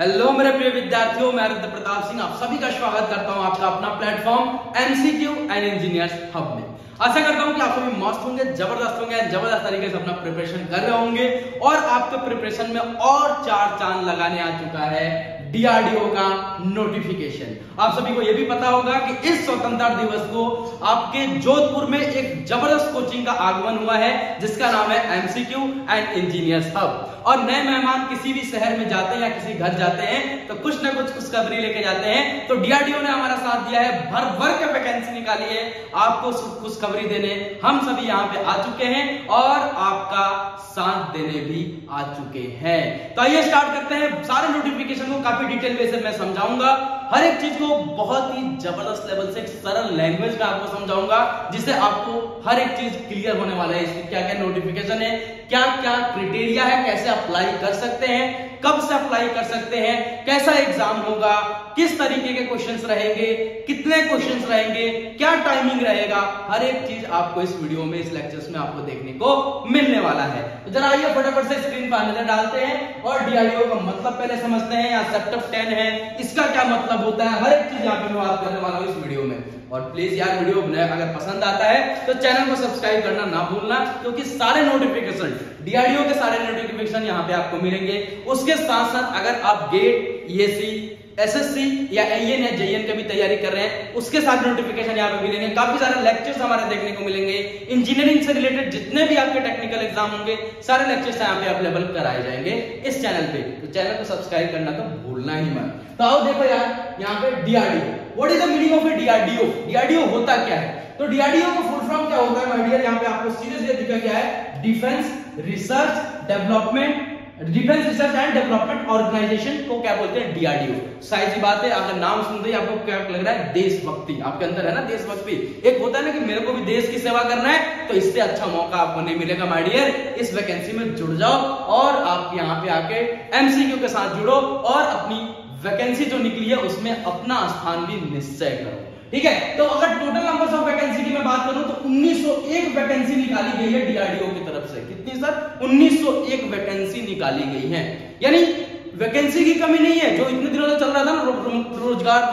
Hello मेरे प्रिय विद्यार्थियों, मैं रुद्र प्रताप सिंह आप सभी का स्वागत करता हूं आपका अपना platform MCQ and engineers hub में। आशा करता हूं कि आप सभी मस्त होंगे, जबरदस्त तरीके से अपना प्रिपरेशन कर रहे होंगे और आपके प्रिपरेशन में और चार चांद लगाने आ चुका है डीआरडीओ का नोटिफिकेशन। आप सभी को यह भी पता होगा कि इस स्वतंत्रता दिवस को आपके जोधपुर में एक जबरदस्त कोचिंग का आगमन हुआ है जिसका नाम है एमसीक्यू एंड इंजीनियर्स हब। और नए मेहमान किसी भी शहर में जाते हैं या किसी घर जाते हैं तो कुछ ना कुछ खुशखबरी लेके जाते हैं। तो डीआरडीओ ने हमारा साथ दिया है, भर के वैकेंसी निकाली है आपको खुशखबरी देने। हम सभी यहाँ पे आ चुके हैं और आपका साथ देने भी आ चुके हैं। तो आइए स्टार्ट करते हैं। सारे नोटिफिकेशन को काफी डिटेल वे से मैं समझाऊंगा, हर एक चीज को बहुत ही जबरदस्त लेवल से एक सरल लैंग्वेज में आपको समझाऊंगा जिससे आपको हर एक चीज क्लियर होने वाला है। इसमें क्या क्या नोटिफिकेशन है, क्या क्या क्राइटेरिया है, कैसे अप्लाई कर सकते हैं, कब से अप्लाई कर सकते हैं, कैसा एग्जाम होगा, किस तरीके के क्वेश्चंस रहेंगे, कितने क्वेश्चंस रहेंगे, क्या टाइमिंग रहेगा, हर एक चीज आपको इस वीडियो में, इस लेक्चर्स में आपको देखने को मिलने वाला है। तो जरा आइए फटाफट से स्क्रीन पर नजर डालते हैं और डीआरडीओ का मतलब पहले समझते हैं। यहाँ सेक्टर 10 है, इसका क्या मतलब होता है, हर एक चीज यहाँ पे मैं बात करने वाला हूँ इस वीडियो में। और प्लीज यार वीडियो अगर पसंद आता है तो चैनल को सब्सक्राइब करना ना भूलना, क्योंकि सारे नोटिफिकेशन डीआरडीओ के सारे नोटिफिकेशन यहाँ पे आपको मिलेंगे। उसके साथ साथ अगर आप गेट, ईएससी, एसएससी या एएन या जेईएन की भी तैयारी कर रहे हैं उसके साथ नोटिफिकेशन यहाँ पे मिलेंगे। काफी सारे लेक्चर्स हमारे देखने को मिलेंगे। इंजीनियरिंग से रिलेटेड जितने भी आपके टेक्निकल एग्जाम होंगे सारे लेक्चर्स यहाँ पे अवेलेबल कराए जाएंगे इस चैनल पे। तो चैनल को सब्सक्राइब करना तो भूलना ही मत। तो आओ देखो यार यहाँ पे DRDO, what is the meaning of A DRDO. DRDO होता क्या है? तो डीआरडीओ का फुल फॉर्म क्या होता है माय डियर, यहाँ पे आपको सीरियसली दिखा गया है, defence research development, defence research and development organisation को क्या बोलते हैं? डीआरडीओ। साइज की बात है, अगर नाम सुनते ही आपको क्या लग रहा है? देशभक्ति आपके अंदर है ना, देशभक्ति। एक होता है ना कि मेरे को भी देश की सेवा करना है, तो इससे अच्छा मौका आपको नहीं मिलेगा माय डियर। इस वैकेंसी में जुड़ जाओ और आप यहाँ पे आके एमसीक्यू के साथ जुड़ो और अपनी वैकेंसी जो निकली है उसमें अपना स्थान भी निश्चय करो, ठीक है। तो अगर टोटल नंबर्स ऑफ वैकेंसी की मैं बात करूं तो 1901 वैकेंसी निकाली गई है डीआरडीओ की तरफ से। कितनी सर? 1901 वैकेंसी निकाली गई है। यानी वैकेंसी की कमी नहीं है। जो इतने दिनों से चल रहा था ना रोजगार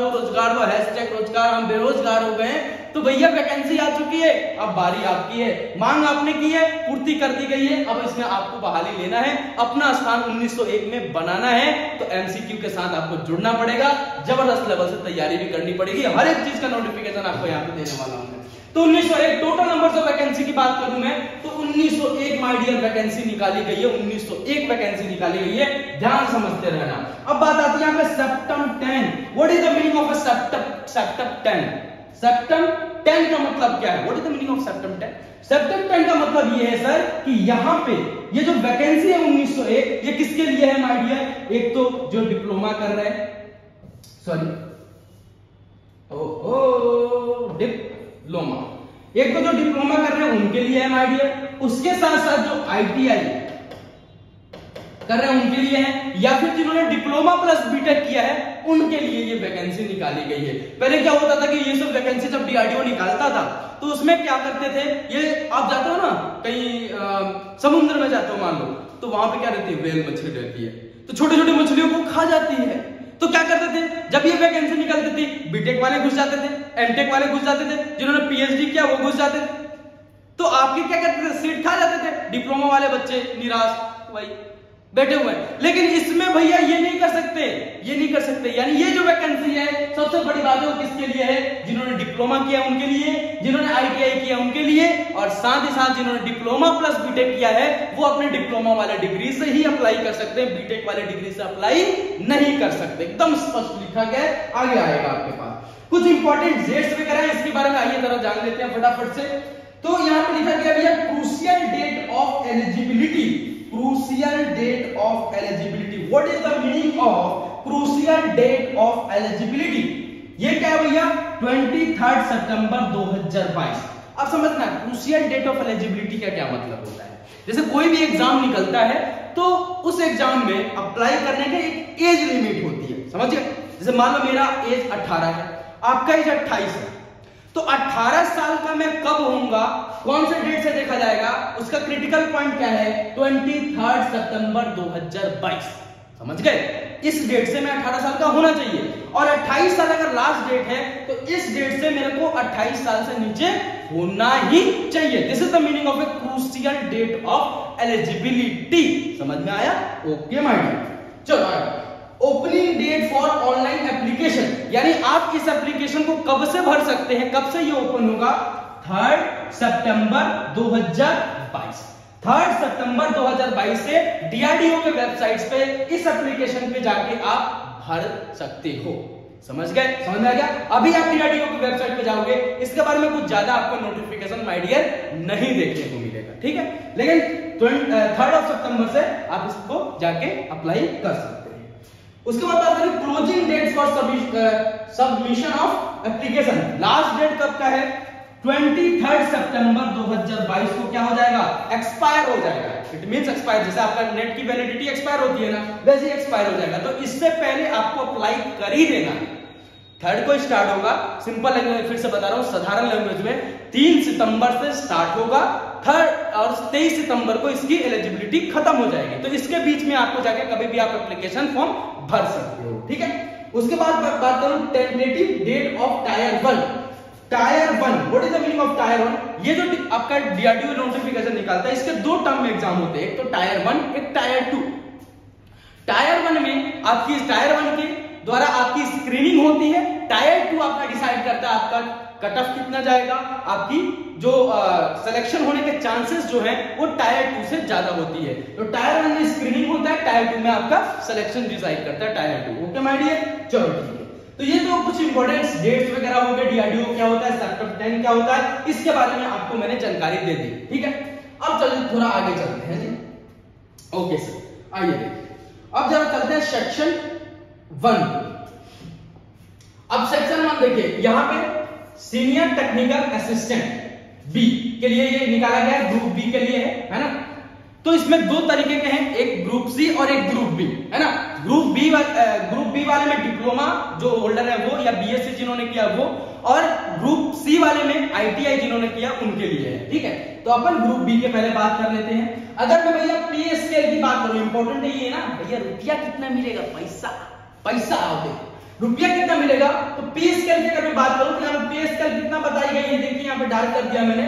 दो हैशटैग रोजगार, हम बेरोजगार हो गए, तो भैया वैकेंसी आ चुकी है, अब बारी आपकी है। मांग आपने की है, पूर्ति कर दी गई है, अब इसमें आपको बहाली लेना है, अपना स्थान 1901 में बनाना है। तो एमसीक्यू के साथ आपको जुड़ना पड़ेगा, जबरदस्त लेवल से तैयारी भी करनी पड़ेगी। हर एक चीज का नोटिफिकेशन आपको यहाँ पे देने वाला हूं। तो 1901 टोटल नंबर्स ऑफ वैकेंसी की बात करूं मैं तो 1901 माय डियर वैकेंसी निकाली गई है, 1901 वैकेंसी निकाली गई है, ध्यान समझते रहना। अब बात आती है यहाँ पे septum 10। What is the meaning of septum 10? Septum 10 का मतलब क्या है? What is the meaning of septum 10? Septum 10 का मतलब ये है सर कि यहाँ पे ये जो वैकेंसी है 1901 ये किसके लिए है माय डियर? एक तो जो डिप्लोमा कर रहे हैं, सॉरी डिप्लोमा, एक तो जो डिप्लोमा कर रहे हैं उनके लिए है माय डियर, उसके साथ साथ जो आईटीआई कर रहे हैं उनके लिए है, या फिर जिन्होंने डिप्लोमा प्लस बीटेक किया है उनके लिए ये वैकेंसी निकाली गई है। पहले क्या होता था कि ये सब वैकेंसी जब डीआरडीओ निकालता था तो उसमें क्या करते थे, ये आप जाते हो ना कहीं समुद्र में जाते हो मान लो, तो वहां पे क्या रहती है? व्हेल मछली रहती है, तो छोटी छोटी मछलियों को खा जाती है। तो क्या करते थे, जब ये वैकेंसी निकलती थी बीटेक वाले घुस जाते थे, एमटेक वाले घुस जाते थे, जिन्होंने पीएचडी किया वो घुस जाते थे। तो आपके क्या करते थे? सीट खा जाते थे। डिप्लोमा वाले बच्चे निराश भाई बैठे हुए हैं। लेकिन इसमें भैया ये नहीं कर सकते, ये नहीं कर सकते। यानी ये जो वैकेंसी है सबसे बड़ी बात है वो किसके लिए है? जिन्होंने डिप्लोमा किया उनके लिए, जिन्होंने आईटीआई किया उनके लिए, और साथ ही साथ जिन्होंने डिप्लोमा प्लस बीटेक किया है वो अपने डिप्लोमा वाले डिग्री से ही अप्लाई कर सकते हैं, बीटेक वाले डिग्री से अप्लाई नहीं कर सकते। एकदम स्पष्ट लिखा गया है, आगे आएगा आपके पास। कुछ इंपॉर्टेंट डेट्स वगैरह है, इसके बारे में आइए जरा जान लेते हैं फटाफट से। तो यहाँ पे लिखा गया भैया crucial date of eligibility. Crucial date of eligibility, what is the meaning of crucial date of eligibility? ये क्या है भैया? 23 सितंबर 2022। अब समझना क्रूशियल डेट ऑफ एलिजिबिलिटी का क्या मतलब होता है। जैसे कोई भी एग्जाम निकलता है तो उस एग्जाम में अप्लाई करने का एक एज लिमिट होती है, समझिए। जैसे मान लो मेरा एज 18 है, आपका एज 28 है, तो 18 साल का मैं कब होऊंगा, कौन से डेट से देखा जाएगा? उसका क्रिटिकल पॉइंट क्या है? 23 सितंबर 2022। समझ गए? इस डेट से मैं 18 साल का होना चाहिए, और 28 साल अगर लास्ट डेट है तो इस डेट से मेरे को 28 साल से नीचे होना ही चाहिए। This is the meaning of a crucial date of eligibility. समझ में आया? Okay my dear. चलो, opening date for online application, यानी आप इस एप्लीकेशन को कब से भर सकते हैं, कब से ये ओपन होगा? 3 सितंबर 2022। 3 सितंबर 2022 से डीआरडीओ के वेबसाइट्स पे इस एप्लीकेशन पे जाके आप भर सकते हो। समझ गए? समझ में आ गया? अभी आप डीआरडीओ की वेबसाइट पे जाओगे, इसके बारे में कुछ ज्यादा आपको नोटिफिकेशन माय डियर नहीं देखने को मिलेगा, ठीक है? लेकिन 3 सितंबर से आप इसको जाके अप्लाई कर सकते हैं। उसके बाद बात करें closing date for submission of application. Last date कब का है? 23 सितंबर 2022 को क्या हो जाएगा? एक्सपायर हो जाएगा। इट मींस एक्सपायर, जैसे आपका नेट की वैलिडिटी एक्सपायर होती है ना, वैसे ही एक्सपायर हो जाएगा। तो इससे पहले आपको अप्लाई कर ही देना है। 3 को स्टार्ट होगा, सिंपल लैंग्वेज फिर से बता रहा हूं, साधारण लैंग्वेज में 3 सितंबर से स्टार्ट होगा, 3 और 23 सितंबर को इसकी एलिजिबिलिटी खत्म हो जाएगी। तो इसके बीच में आपको जाके कभी भी आप एप्लीकेशन फॉर्म भर सकते हो, ठीक है? उसके बाद बात करूं tentative date of tier 1। Tier 1, what is the meaning of tier 1? ये जो आपका डीआरडीओ नोटिफिकेशन निकालता है, इसके 2 टर्म में एग्जाम होते हैं, एक तो टायर 1, एक टायर 2। टायर 1 में आपकी टायर 1 के द्वारा आपकी स्क्रीनिंग होती है, टायर 2 आपका डिसाइड करता है आपका कट ऑफ कितना जाएगा, आपकी जो सिलेक्शन होने के चांसेस जो हैं वो टायर 2 से ज्यादा होती है। तो टायर 1 में स्क्रीनिंग होता है, टायर 2 में आपका सिलेक्शन डिसाइड करता है टायर 2। ओके माय डियर, चलो ठीक है। तो ये तो कुछ इंपॉर्टेंट डेट्स वगैरह हो गए, डीआरडीओ क्या होता है, सेक्टर 10 क्या होता है, इसके बारे में आपको मैंने जानकारी दे दी, ठीक है? अब चलिए थोड़ा आगे चलते हैं जी। ओके सर, आइए देखिए, अब जरा चलते हैं सेक्शन 1। अब सेक्शन 1 देखिए, यहां पे सीनियर टेक्निकल असिस्टेंट बी के लिए ये निकाला गया है, ग्रुप बी के लिए है ना? तो इसमें 2 तरीके के हैं, एक ग्रुप सी और एक ग्रुप बी, है ना? ग्रुप बी वाले में डिप्लोमा जो होल्डर है वो, या बीएससी जिन्होंने किया वो, और ग्रुप सी वाले में आईटीआई जिन्होंने किया उनके लिए है, ठीक है? तो अपन ग्रुप बी के पहले बात कर लेते हैं। अगर मैं भैया पे स्केल की बात करूं, इंपॉर्टेंट है ये ना भैया, रुपया कितना मिलेगा, पैसा आओगे, रुपया कितना मिलेगा? तो पे स्केल की अगर मैं बात करूं तो यहाँ पे पे स्केल कितना बताई गई है, देखिए यहाँ पे डार्क कर दिया मैंने,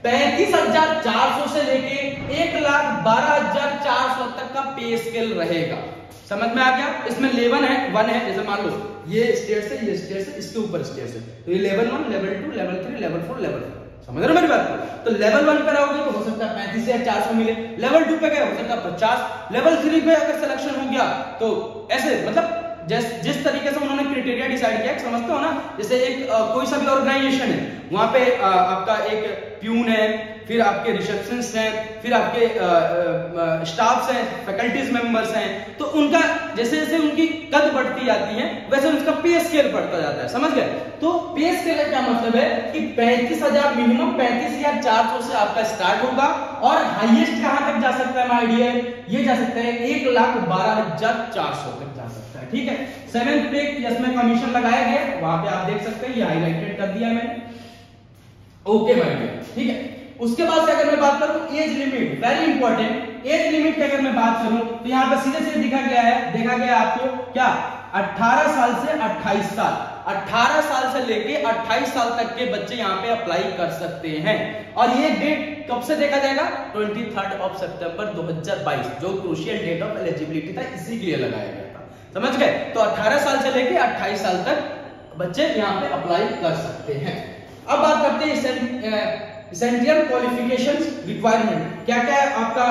35,400 से लेके 1,12,400 तक का पे स्केल रहेगा। समझ में आ गया? इसमें लेवल है 1 है, जैसे मान लो ये स्टेट से, ये स्टेट से, इसके ऊपर स्टेट से, तो ये level 1, level 2, level 3, level 4, level 5। समझ रहे हो मेरी बात को? तो लेवल 1 पे रहोगे तो हो सकता है 35,400 मिले, लेवल 2 पे गए हो सकता है 50, लेवल 3 पे अगर सिलेक्शन हो गया तो ऐसे, मतलब जिस तरीके से उन्होंने क्राइटेरिया डिसाइड किया, समझते हो ना? जैसे एक कोई सा भी ऑर्गेनाइजेशन है, वहां पे आपका एक प्यून है, फिर आपके रिसेप्शनिस्ट हैं, फिर आपके स्टाफ्स हैं, फैकल्टीज मेंबर्स हैं, तो उनका जैसे जैसे उनकी कद बढ़ती जाती है वैसे उनका पे स्केल बढ़ता जाता है। समझ गए? तो पे स्केल का क्या मतलब है कि 35,000 मिनिमम 35,400 से आपका स्टार्ट होगा, और हाईएस्ट कहां तक जा सकता है माय डियर? ये जा सकता है 1,12,400 तक जा सकता है, ठीक है? 7th पे इसमें कमीशन लगाया गया, वहां पे आप देख सकते हैं, ये हाईलाइटेड कर दिया मैंने। ओके माय डियर, ठीक है? उसके बाद से अगर मैं बात करूं age limit, very important, age limit की अगर मैं बात करूं तो यहां पे सीधे सीधे देखा गया है आपको क्या, 18 साल से 28 साल, 18 साल से लेके 28 साल तक के बच्चे यहाँ पे अप्लाई कर सकते हैं। और ये डेट कब से देखा जाएगा? 23 सितंबर 2022, जो क्रूशियल डेट ऑफ एलिजिबिलिटी था, इसी के लिए लगाया गया था। समझ गए? तो 18 साल से लेके 28 साल तक बच्चे यहाँ पे अप्लाई कर सकते हैं। अब बात करते हैं एसेंशियल क्वालिफिकेशंस रिक्वायरमेंट, क्या क्या आपका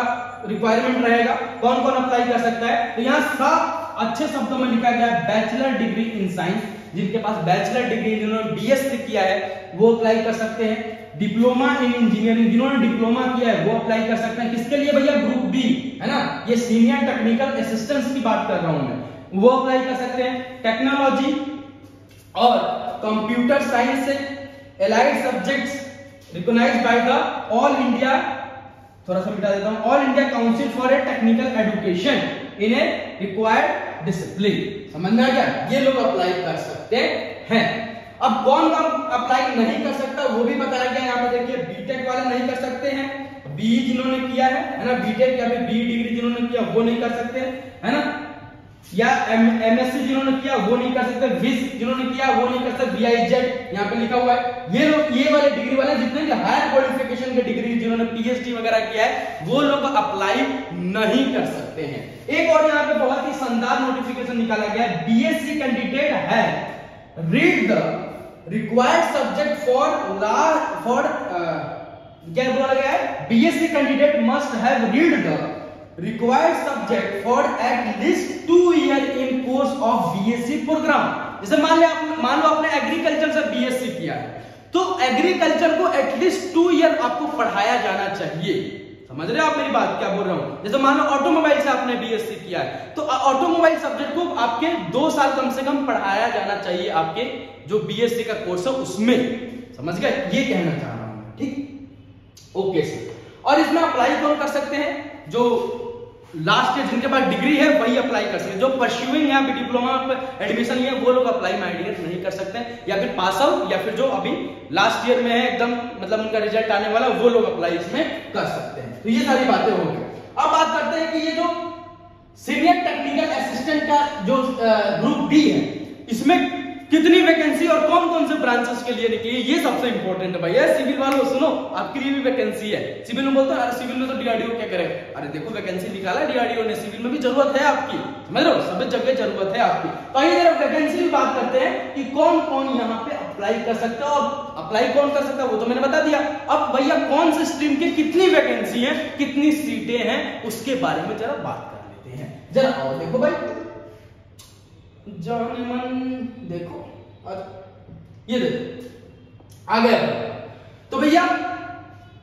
रिक्वायरमेंट रहेगा, कौन कौन अप्लाई कर सकता है? तो यहाँ सब अच्छे शब्दों में लिखा गया है, बैचलर डिग्री इन साइंस, जिनके पास बैचलर डिग्री, जिन्होंने बीएससी किया है वो अप्लाई कर सकते हैं। डिप्लोमा इन इंजीनियरिंग, जिन्होंने डिप्लोमा किया है वो अप्लाई कर सकते हैं। किसके लिए भैया? ग्रुप बी, है ना? ये सीनियर टेक्निकल असिस्टेंट्स की बात कर रहा हूं मैं, वो अप्लाई कर सकते हैं। टेक्नोलॉजी और कंप्यूटर साइंस से allied subjects recognised by the all India, थोड़ा सा मिटा देता हूं, all India council for a technical education in a required discipline. समझ में आ गया? ये लोग अप्लाई कर सकते हैं। अब कौन कौन अप्लाई नहीं कर सकता वो भी बताया गया, यहाँ पे देखिए, बीटेक वाले नहीं कर सकते हैं, बी जिन्होंने किया है ना, बीटेक या फिर बी डिग्री जिन्होंने किया वो नहीं कर सकते, है ना? या एमएससी जिन्होंने किया वो नहीं कर सकते, विज जिन्होंने किया वो नहीं कर सकते, बीआईजेड यहाँ पे लिखा हुआ है। ये लोग, ये वाले डिग्री वाले जितने भी हायर क्वालिफिकेशन के डिग्री जिन्होंने पीएचडी वगैरह किया है वो लोग अप्लाई नहीं कर सकते हैं। एक और यहाँ पे बहुत ही शानदार नोटिफिकेशन निकाला गया है, बीएससी कैंडिडेट है read the required subject for क्या बोला गया है, BSc candidate must have read the required subject for at least 2 year in course of BSc program। जैसे मान लो आपने एग्रीकल्चर से बीएससी किया है तो एग्रीकल्चर को एटलीस्ट 2 ईयर आपको पढ़ाया जाना चाहिए। समझ रहे हो आप मेरी बात क्या बोल रहा हूं? जैसे मान लो ऑटोमोबाइल से आपने बीएससी किया है तो ऑटोमोबाइल सब्जेक्ट को आपके 2 साल कम से कम पढ़ाया जाना चाहिए आपके जो बीएससी का कोर्स है उसमें। समझ गए? ये कहना चाह रहा हूं। ठीक, ओके सर। और इसमें अप्लाई कौन कर सकते हैं? जो लास्ट ईयर जिनके पास डिग्री है वही अप्लाई कर सकते हैं। जो परस्यूइंग या डिप्लोमा पर एडमिशन है वो लोग अप्लाई माय डियर नहीं कर सकते हैं, या फिर पास आउट या फिर जो अभी लास्ट ईयर में है एकदम मतलब उनका रिजल्ट आने वाला वो लोग अप्लाई इसमें कर सकते हैं। तो ये सारी बातें हो गई। अब बात करते हैं कि ये जो सीनियर टेक्निकल असिस्टेंट का जो ग्रुप डी है इसमें कितनी वैकेंसी और कौन कौन से ब्रांचेस के लिए निकली है ये सबसे इंपॉर्टेंट है भैया। सिविल वालों सुनो, आपके लिए भी वैकेंसी है। सिविल में बोलते हैं अरे सिविल में तो डीआरडीओ क्या करे, अरे देखो वैकेंसी निकाला डीआरडीओ ने, सिविल में भी जरूरत है आपकी। समझ रहे हो? सब जगह जरूरत है आपकी। तो आइए जरा वैकेंसी की बात करते हैं कि कौन कौन यहाँ पे अप्लाई कर सकता है, और अप्लाई कौन कर सकता है वो तो मैंने बता दिया। अब भैया कौन से स्ट्रीम की कितनी वैकेंसी है, कितनी सीटें हैं उसके बारे में जरा बात कर लेते हैं। जरा और देखो भाई जान मन देखो, ये देखो आ गया। तो भैया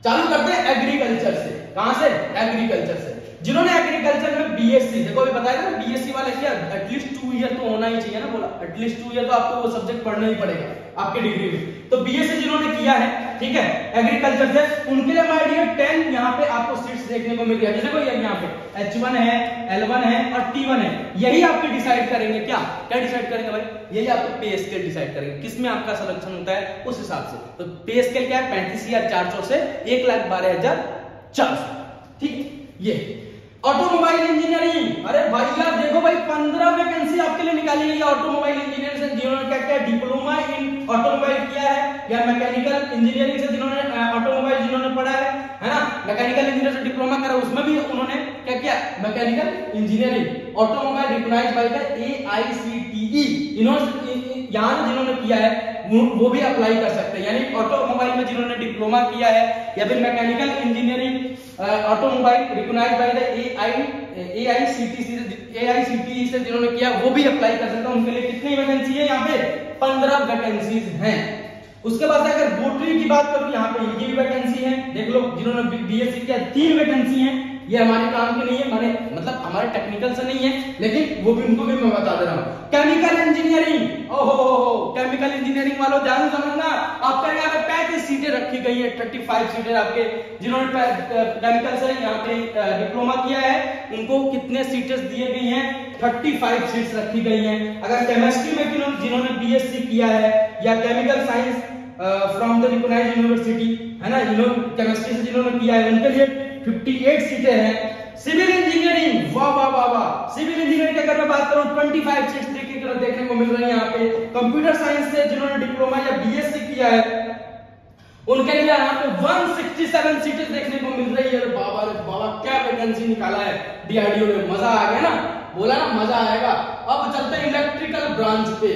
चालू करते हैं एग्रीकल्चर से। कहां से? एग्रीकल्चर से। जिन्होंने एग्रीकल्चर में बीएससी, देखो अभी बताया ना बीएससी वाले क्या एटलीस्ट 2 ईयर तो होना ही चाहिए ना, बोला एटलीस्ट 2 ईयर तो आपको वो सब्जेक्ट पढ़ना ही पड़ेगा आपके डिग्री में। तो बीएससी जिन्होंने किया है, ठीक है, एग्रीकल्चर से, उनके लिए माय डियर 10 यहाँ पे आपको सीट्स देखने को मिल रही है। जैसे कोई यहाँ पे H1 है, L1 है और T1 है, यही आपके डिसाइड करेंगे। क्या डिसाइड करेंगे भाई? यही आपको पे स्केल डिसाइड करेंगे, किसमें आपका सिलेक्शन होता है उस हिसाब से। तो पे स्केल क्या है? 35,400 से 1,12,400। ठीक, ये ऑटोमोबाइल इंजीनियरिंग। अरे भैया देखो भाई 15 वैकेंसी आपके लिए निकाली गई है ऑटोमोबाइल इंजीनियरिंग से जिन्होंने क्या क्या डिप्लोमा इन ऑटोमोबाइल किया है, या मैकेनिकल इंजीनियरिंग से जिन्होंने ऑटोमोबाइल जिन्होंने पढ़ा है ना, मैकेनिकल इंजीनियर से डिप्लोमा करा उसमें भी उन्होंने क्या किया, mechanical engineering automobile recognised by the AICTE। इन्होंने यहाँ जिन्होंने किया है वो भी अप्लाई कर सकते हैं। यानी ऑटोमोबाइल में जिन्होंने डिप्लोमा किया है या फिर mechanical engineering automobile recognised by the AICTE से जिन्होंने किया वो भी अप्लाई कर सकते हैं। उनके लिए कितनी वैकेंसी है? यहाँ पे 15 वैकेंसीज हैं। उसके बाद अगर बोटरी की बात करूं यहाँ पे इनकी भी वैकेंसी है, देख लो जिन्होंने बीएससी किया 3 वैकेंसी है। ये हमारे काम की नहीं है, माने मतलब हमारे टेक्निकल से नहीं है, लेकिन वो भी उनको भी मैं बता दे रहा हूँ। केमिकल इंजीनियरिंग, ओहो केमिकल इंजीनियरिंग वालों ध्यान समझना, आपका यहाँ पे 35 सीटें रखी गई है, 35 सीटें आपके जिन्होंने केमिकल से यहाँ पे डिप्लोमा किया है उनको कितने सीटें दिए गई हैं? 35 सीट्स रखी गई हैं। अगर केमिस्ट्री में जिन्होंने बीएससी किया है या chemical science from the recognised university है ना, जिन्होंने केमिस्ट्री से जिन्होंने किया है उनके लिए 58 सीटें हैं। सिविल इंजीनियरिंग, वाह वाह वाह वाह, सिविल इंजीनियरिंग की अगर मैं बात करूं 25 सीट्स देखने को मिल रही है यहाँ पे। कंप्यूटर साइंस से जिन्होंने डिप्लोमा या बीएससी किया है उनके लिए यहाँ पे 167 सीटें देखने को मिल रही है। अरे बाबा क्या वैकेंसी निकाला है डीआरडीओ ने, मजा आ गया ना, बोला ना मजा आएगा। अब चलते हैं इलेक्ट्रिकल ब्रांच पे।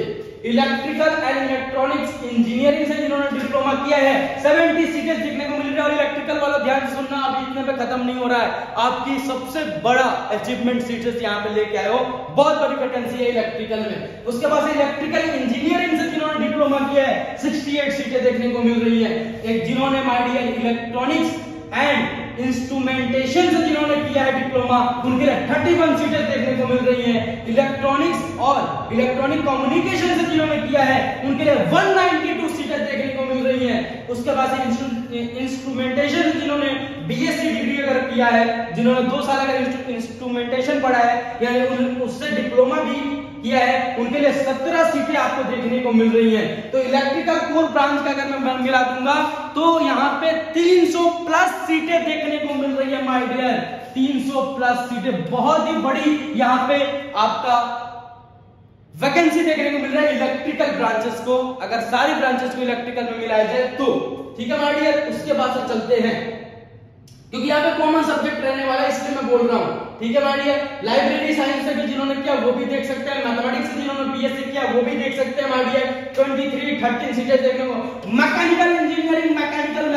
इलेक्ट्रिकल एंड इलेक्ट्रॉनिक्स इंजीनियरिंग से जिन्होंने डिप्लोमा किया है 70 सीटें देखने को मिल रही है। और इलेक्ट्रिकल वाला ध्यान से सुनना, अभी इतने पे खत्म नहीं हो रहा है, आपकी सबसे बड़ा अचीवमेंट सीटें यहाँ पे लेके आए हो, बहुत बड़ी वैकेंसी है इलेक्ट्रिकल में। उसके बाद इलेक्ट्रिकल इंजीनियरिंग से जिन्होंने डिप्लोमा किया है 68 सीटें देखने को मिल रही है। एक जिन्होंने my dear electronics and instrumentation से जिन्होंने किया है डिप्लोमा उनके लिए 31 सीटें देखने को मिल रही हैं। इलेक्ट्रॉनिक्स और इलेक्ट्रॉनिक कम्युनिकेशन से जिन्होंने किया है उनके लिए 192 सीटें देखने को मिल रही हैं। उसके बाद इंस्ट्रूमेंटेशन जिन्होंने बीएससी डिग्री अगर किया है, जिन्होंने 2 साल अगर इंस्ट्रूमेंटेशन पढ़ा है यानी उससे डिप्लोमा भी किया है, उनके लिए 17 सीटें आपको देखने को मिल रही हैं। तो इलेक्ट्रिकल कोर ब्रांच का अगर मैं मिला दूंगा तो यहाँ पे 300 प्लस सीटें देखने को मिल रही है माय डियर। 300 प्लस सीटें, बहुत ही बड़ी यहाँ पे आपका वैकेंसी देखने को मिल रहा है इलेक्ट्रिकल ब्रांचेस को। अगर सारी ब्रांचेस को इलेक्ट्रिकल में मिलाया जाए तो ठीक है माय डियर। उसके बाद से चलते हैं, क्योंकि यहाँ पे कॉमन सब्जेक्ट रहने वाला है इसलिए मैं बोल रहा हूँ, ठीक है माय डियर। लाइब्रेरी साइंस से भी जिन्होंने किया वो भी देख सकते हैं, मैथमेटिक्स से जिन्होंने बीएससी किया वो भी देख सकते हैं माय डियर। 13 सीटें देखने को। मैकेनिकल इंजीनियरिंग, मैकेनिकल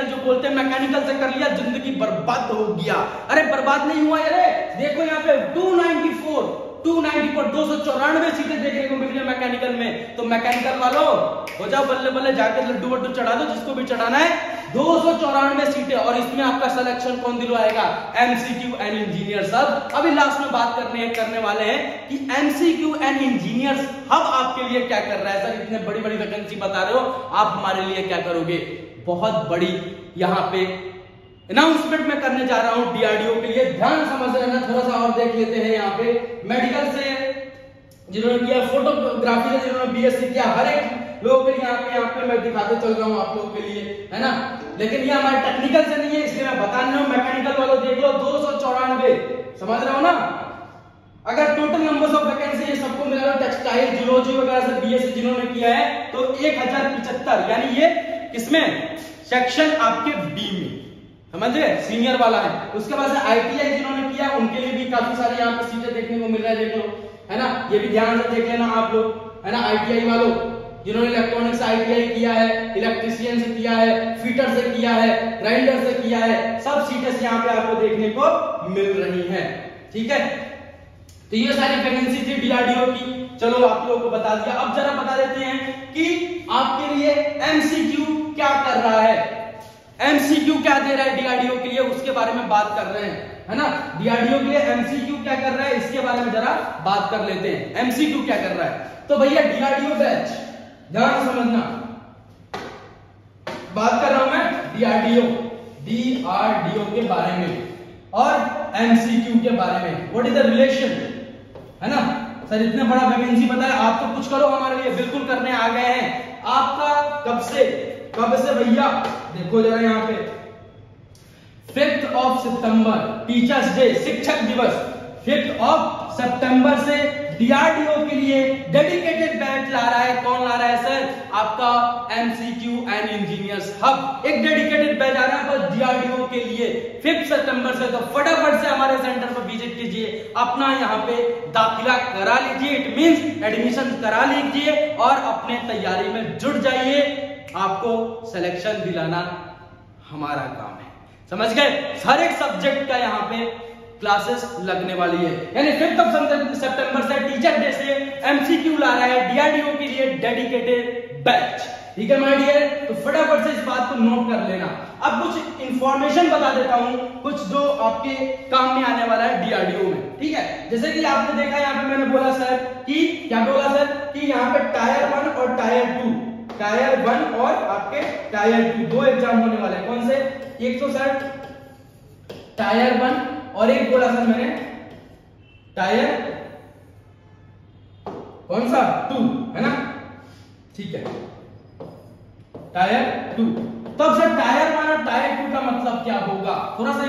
जो बोलते हैं मैकेनिकल से कर लिया जिंदगी बर्बाद हो गया। अरे बर्बाद नहीं हुआ, अरे देखो यहाँ पे 294 सीटें देखने को मिल रही है मैकेनिकल में। तो मैकेनिकल वालों हो जाओ बल्ले बल्ले, जाके लड्डू वड्डू चढ़ा दो जिसको भी चढ़ाना है। 294 सीटें, और इसमें आपका सिलेक्शन कौन दिलवाएगा? MCQ and engineers hub. अभी लास्ट में बात करने वाले हैं कि एमसीक्यू एंड इंजीनियर्स हब आपके लिए क्या कर रहा है। सर इतने बड़ी बड़ी वैकेंसी बता रहे हो, आप हमारे लिए क्या करोगे? बहुत बड़ी यहाँ पे अनाउंसमेंट मैं करने जा रहा हूं डीआरडीओ के लिए, ध्यान समझ रहना। थोड़ा सा और देख लेते हैं यहाँ पे मेडिकल से जिन्होंने किया, फोटोग्राफी से जिन्होंने बीएससी किया, हर एक लोगों के लिए यहाँ पे मैं दिखाते चल रहा हूँ आप लोगों के लिए, है ना। लेकिन ये हमारे टेक्निकल से नहीं है इसलिए मैं बता रहा हूँ। मैकेनिकल वालों देख लो 294, समझ रहे हो ना। अगर टोटल नंबर्स ऑफ वैकेंसी सबको मिला लो टेक्सटाइल, जूलॉजी वगैरह से बीएससी जिन्होंने किया है तो 1075, यानी ये किसमें? सेक्शन आपके बी में, समझ गए, सीनियर वाला है। उसके बाद से आईटीआई जिन्होंने किया उनके लिए भी काफी सारे यहाँ पे सीटें देखने को मिल रहा है, देख लो, है ना। ये भी ध्यान से देख लेना आप लोग, है ना। आईटीआई वालों जिन्होंने इलेक्ट्रॉनिक्स आईटीआई किया है, इलेक्ट्रिशियन से किया है, फिटर से किया है, ग्राइंडर से किया है, सब सीटें यहाँ पे आपको देखने को मिल रही है, ठीक है। तो ये सारी वैकेंसी थी डीआरडीओ की, चलो आप लोगों को बता दिया। अब जरा बता देते हैं कि आपके लिए एमसीक्यू क्या कर रहा है, एमसीक्यू क्या दे रहा है डीआरडीओ के लिए, उसके बारे में बात कर रहे हैं, है ना। डीआरडीओ के लिए एमसीक्यू क्या कर रहा है इसके बारे में जरा बात कर लेते हैं। एमसीक्यू क्या कर रहा है? तो भैया डीआरडीओ बैच, ध्यान समझना, बात कर रहा हूं मैं डीआरडीओ के बारे में और एमसीक्यू के बारे में। व्हाट इज द रिलेशन, है ना। सर इतने बड़ा वैकेंसी बताया, आप तो कुछ करो हमारे लिए। बिल्कुल करने आ गए हैं। आपका कब से भैया देखो जरा यहाँ पे 5 सितंबर टीचर्स डे, शिक्षक दिवस, 5 सितंबर से डीआरडीओ के लिए डेडिकेटेड बैच ला रहा है। कौन ला रहा है सर? आपका एमसीक्यू एंड इंजीनियर्स हब, एक डेडिकेटेड बैच आ रहा है बस डीआरडीओ के लिए 5 सितंबर से। तो फटाफट से हमारे सेंटर पर विजिट कीजिए, अपना यहाँ पे दाखिला करा लीजिए, इट मींस एडमिशन करा लीजिए और अपने तैयारी में जुट जाइए। आपको सिलेक्शन दिलाना हमारा काम है, समझ गए। हर एक सब्जेक्ट का यहाँ पे क्लासेस लगने वाली है, यानी 5 सितंबर से टीचर डे से एमसीक्यू ला रहा है डीआरडीओ के लिए डेडिकेटेड बैच, ठीक है माय डियर। तो फटाफट से इस बात को नोट कर लेना। अब कुछ इंफॉर्मेशन बता देता हूं, कुछ जो आपके काम में आने वाला है डीआरडीओ में, ठीक है। जैसे कि आपने देखा यहाँ पे मैंने बोला सर कि क्या बोला सर कि यहाँ पे टायर 1 और टायर 2, टायर 1 और आपके टायर 2 दो एग्जाम होने वाले हैं। कौन से? एक तो सर टायर 1 और एक बोला सर मैंने टायर कौन सा 2, है ना, ठीक है, टायर 2। तो अब सर टायर 1 और टायर 2 का मतलब क्या होगा? थोड़ा सा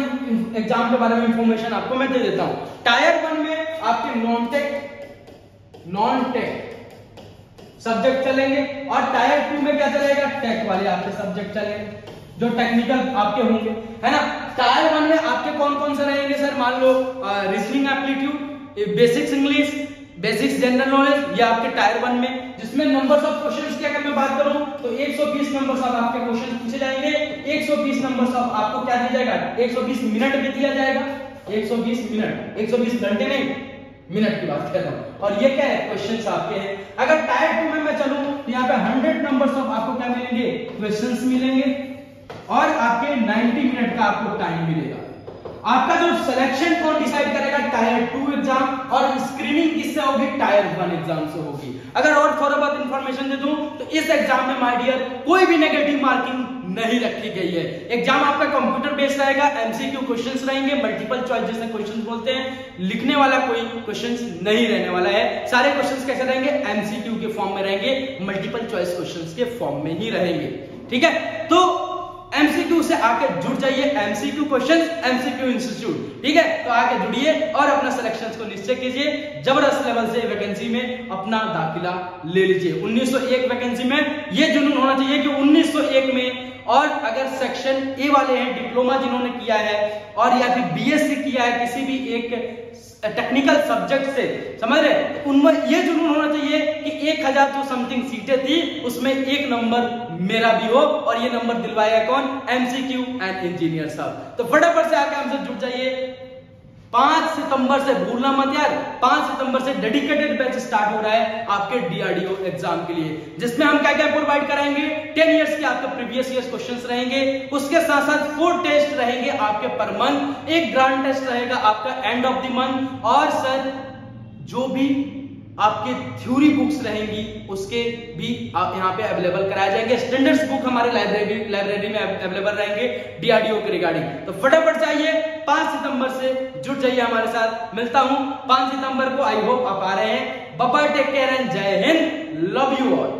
एग्जाम के बारे में इंफॉर्मेशन आपको मैं दे देता हूं। टायर 1 में आपके नॉन टेक सब्जेक्ट चलेंगे और टायर 2 में क्या चलेगा? टेक वाले आपके सब्जेक्ट चलेंगे जो टेक्निकल आपके होंगे, है ना। टायर 1 में आपके कौन कौन से रहेंगे सर? मान लो reasoning aptitude, basics English, basics general knowledge, ये आपके टायर 1 में, जिसमें नंबर्स ऑफ क्वेश्चंस की अगर मैं बात करूं तो 120 नंबर्स ऑफ आपके क्वेश्चन पूछे जाएंगे। 120 नंबर्स ऑफ आपको क्या दिया जाएगा? 120 मिनट भी दिया जाएगा। 120 मिनट, 120 घंटे नहीं, मिनट की बात कर रहा हूं। और ये क्या है? क्वेश्चंस आपके हैं। अगर टायर 2 में मैं चलूं तो यहाँ पे 100 नंबर्स ऑफ आपको क्या मिलेंगे? क्वेश्चंस मिलेंगे और आपके 90 मिनट का आपको टाइम मिलेगा। आपका जो सिलेक्शन कौन डिसाइड करेगा? टायर 2 एग्जाम, और स्क्रीनिंग किससे होगी? टायर 1 एग्जाम से होगी। अगर और थोड़ा बहुत इंफॉर्मेशन दे दूं तो इस एग्जाम में माय डियर कोई भी नेगेटिव मार्किंग नहीं रखी गई है। एग्जाम आपका कंप्यूटर बेस्ड रहेगा, एमसीक्यू क्वेश्चंस रहेंगे, मल्टीपल चॉइस जैसे क्वेश्चंस बोलते हैं, लिखने वाला कोई क्वेश्चंस नहीं रहने वाला है। सारे क्वेश्चंस कैसे रहेंगे? एमसीक्यू के फॉर्म में रहेंगे, मल्टीपल चॉइस क्वेश्चंस के फॉर्म में ही रहेंगे, ठीक है। तो एमसीक्यू से आके जुड़ जाइए, एमसीक्यू क्वेश्चंस, एमसीक्यू इंस्टीट्यूट, ठीक है। तो आके जुड़िए और अपना सिलेक्शंस को निश्चय कीजिए, जबरदस्त लेवल से वैकेंसी में अपना दाखिला ले लीजिए। 1901 वैकेंसी में ये जुनून होना चाहिए कि 1901 में, और अगर सेक्शन ए वाले हैं, डिप्लोमा जिन्होंने किया है और या फिर बीएससी किया है किसी भी एक टेक्निकल सब्जेक्ट से, समझ रहे, तो उनमें ये जुनून होना चाहिए कि 1000 जो समथिंग सीटें थी उसमें एक नंबर मेरा भी हो, और ये नंबर दिलवाएगा कौन? एमसीक्यू एंड इंजीनियर साहब। तो फटाफट से आके हमसे जुड़ जाइए। 5 सितंबर से, भूलना मत यार, 5 सितंबर से डेडिकेटेड बैच स्टार्ट हो रहा है आपके डीआरडीओ एग्जाम के लिए, जिसमें हम क्या क्या प्रोवाइड कराएंगे? 10 इयर्स के आपके प्रीवियस ईयर्स क्वेश्चंस रहेंगे, उसके साथ साथ 4 टेस्ट रहेंगे आपके पर मंथ, एक ग्रांड टेस्ट रहेगा आपका एंड ऑफ द मंथ, और सर जो भी आपके थ्योरी बुक्स रहेंगी उसके भी आप यहाँ पे अवेलेबल कराए जाएंगे। स्टैंडर्ड्स बुक हमारे लाइब्रेरी में अवेलेबल रहेंगे डीआरडीओ के रिगार्डिंग। तो फटाफट से आइए, 5 सितंबर से जुड़ जाइए हमारे साथ। मिलता हूं 5 सितंबर को, आई होप आप आ रहे हैं। Bye bye, take care and जय हिंद, लव यू ऑल।